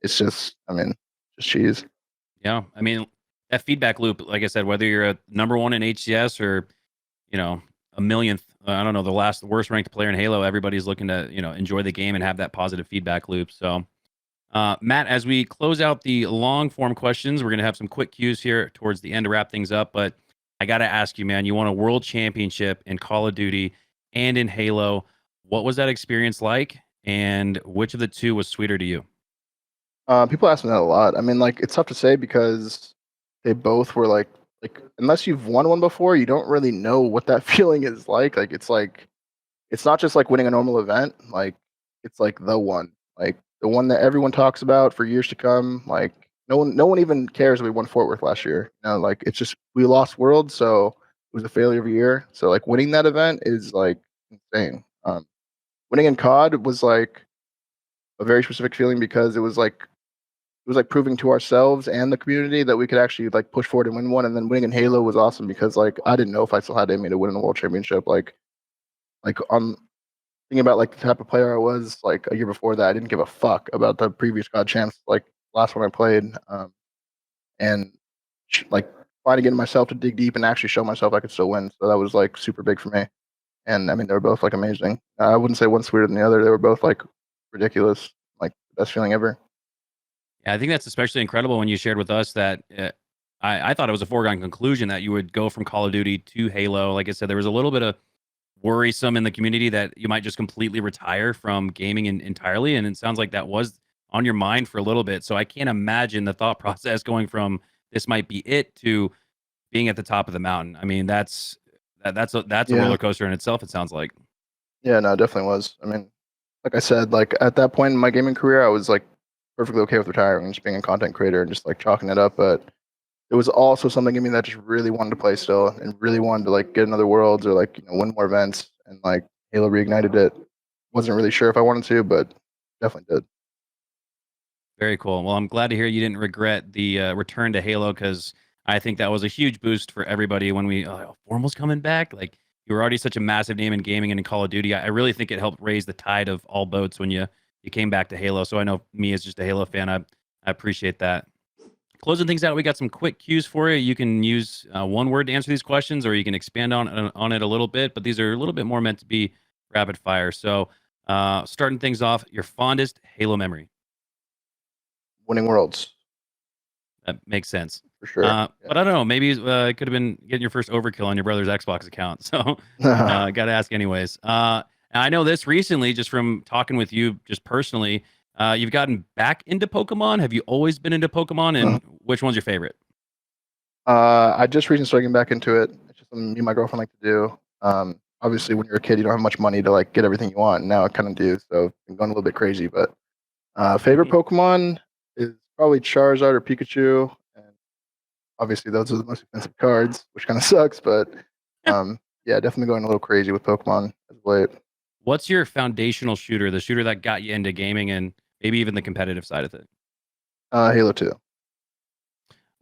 it's just, just cheese. Yeah, I mean that feedback loop, like I said, whether you're a number one in HCS or a millionth, I don't know, the worst ranked player in Halo, everybody's looking to enjoy the game and have that positive feedback loop. So Matt, as we close out the long form questions, we're gonna have some quick cues here towards the end to wrap things up. But I gotta ask you, man, you won a world championship in Call of Duty and in Halo. What was that experience like, and which of the two was sweeter to you? People ask me that a lot. I mean, like it's tough to say because they both were like like unless you've won one before, you don't really know what that feeling is like. Like it's not just like winning a normal event. Like it's like the one, like the one that everyone talks about for years to come. Like no one even cares that we won Fort Worth last year. Like it's just we lost World, so it was a failure of a year. So like winning that event is like insane. Winning in COD was like a very specific feeling because it was like proving to ourselves and the community that we could actually like push forward and win one. And then winning in Halo was awesome because like I didn't know if I still had in me to win in the world championship. Like on thinking about like the type of player I was like a year before that, I didn't give a fuck about the previous COD champs. Like last one I played, and like finally getting myself to dig deep and actually show myself I could still win. So that was like super big for me. And I mean, they were both like amazing. I wouldn't say one's sweeter than the other. They were both like ridiculous, like the best feeling ever. Yeah, I think that's especially incredible when you shared with us that I thought it was a foregone conclusion that you would go from Call of Duty to Halo. Like I said, there was a little bit of worrisome in the community that you might just completely retire from gaming entirely. And it sounds like that was on your mind for a little bit. So I can't imagine the thought process going from this might be it to being at the top of the mountain. I mean, that's a Yeah. roller coaster in itself, it sounds like. Yeah, no, it definitely was. I mean, like I said, like at that point in my gaming career, I was like perfectly okay with retiring and just being a content creator and just like chalking it up. But it was also something in me that just really wanted to play still and really wanted to like get another worlds or like win more events. And like Halo reignited it. Wasn't really sure if I wanted to, but definitely did. Very cool. Well, I'm glad to hear you didn't regret the return to Halo because I think that was a huge boost for everybody when we Formal's coming back. Like you were already such a massive name in gaming and in Call of Duty. I really think it helped raise the tide of all boats when you came back to Halo. So I know me as just a Halo fan, I appreciate that. Closing things out, we got some quick cues for you. You can use one word to answer these questions, or you can expand on it a little bit. But these are a little bit more meant to be rapid fire. So starting things off, your fondest Halo memory. Winning worlds That makes sense. for sure. But I don't know. Maybe it could have been getting your first overkill on your brother's Xbox account. So got to ask anyways. And I know this recently, just from talking with you, just personally, you've gotten back into Pokemon. Have you always been into Pokemon? And which one's your favorite? I just recently started getting back into it. It's just something me and my girlfriend like to do. Obviously, when you're a kid, you don't have much money to like get everything you want. Now I kind of do, so I'm going a little bit crazy. But favorite Pokemon is probably Charizard or Pikachu, and obviously those are the most expensive cards, which kind of sucks. But yeah, definitely going a little crazy with Pokemon as of late. What's your foundational shooter, the shooter that got you into gaming and maybe even the competitive side of it? Halo 2.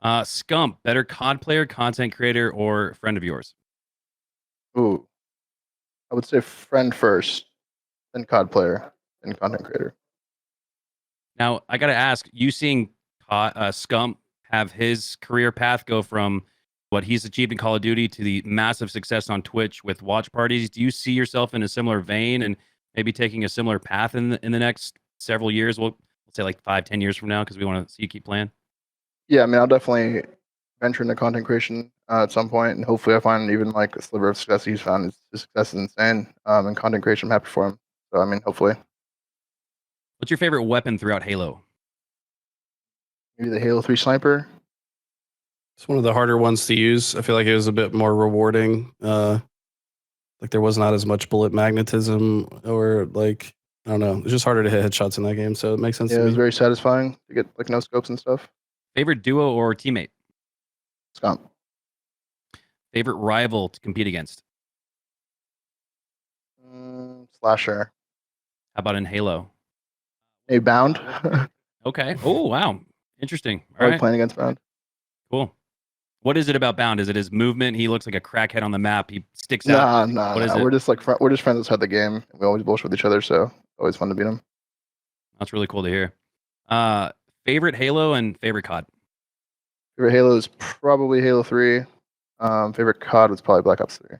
Scump, better COD player, content creator, or friend of yours? Ooh, I would say friend first, then COD player, then content creator. Now, I got to ask, you seeing Scump have his career path go from what he's achieved in Call of Duty to the massive success on Twitch with watch parties, do you see yourself in a similar vein and maybe taking a similar path in the next several years? We'll say like 5-10 years from now because we want to see you keep playing. Yeah, I mean, I'll definitely venture into content creation at some point, and hopefully, I find even like a sliver of success he's found. His success is insane. In content creation, I'm happy for him. So, I mean, hopefully, What's your favorite weapon throughout Halo? maybe the Halo 3 sniper. It's one of the harder ones to use. I feel like it was a bit more rewarding. Like there was not as much bullet magnetism, or like I don't know. It's just harder to hit headshots in that game, so it makes sense Yeah, it to was me. very satisfying to get like no scopes and stuff. Favorite duo or teammate? Scump. Favorite rival to compete against? Slasher. How about in Halo? Hey, Bound. Okay. Oh, wow. Interesting. I All like right. playing against Bound. Cool. What is it about Bound? Is it his movement? He looks like a crackhead on the map. He sticks out. Nah. What is it? We're just like we're just friends outside the game. We always bullshit with each other, so always fun to beat him. That's really cool to hear. Favorite Halo and favorite COD? Favorite Halo is probably Halo 3. Favorite COD was probably Black Ops 3.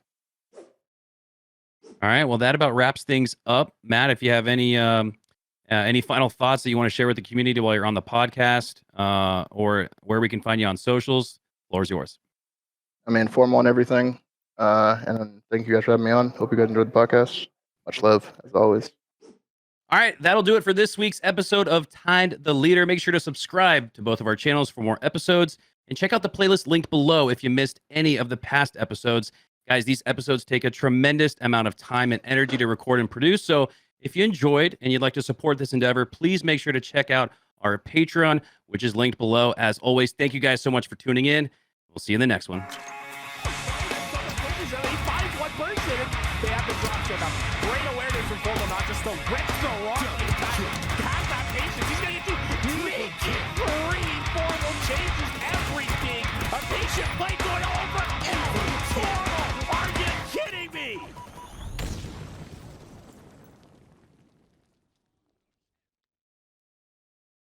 All right. Well, that about wraps things up. Matt, if you have any final thoughts that you want to share with the community while you're on the podcast, or where we can find you on socials, floor's yours. I mean, formal and everything. And thank you guys for having me on. Hope you guys enjoyed the podcast. Much love, as always. All right, that'll do it for this week's episode of Timed the Leader. Make sure to subscribe to both of our channels for more episodes. And check out the playlist linked below if you missed any of the past episodes. Guys, these episodes take a tremendous amount of time and energy to record and produce. So if you enjoyed and you'd like to support this endeavor, please make sure to check out our Patreon, which is linked below. As always, thank you guys so much for tuning in. We'll see you in the next one. He finds one person, and they have the drop shot up. Great awareness from Vogel, not just the rip throw on. Has that patience. He's going to get to make it free. Vogel changes everything. A patient play going over.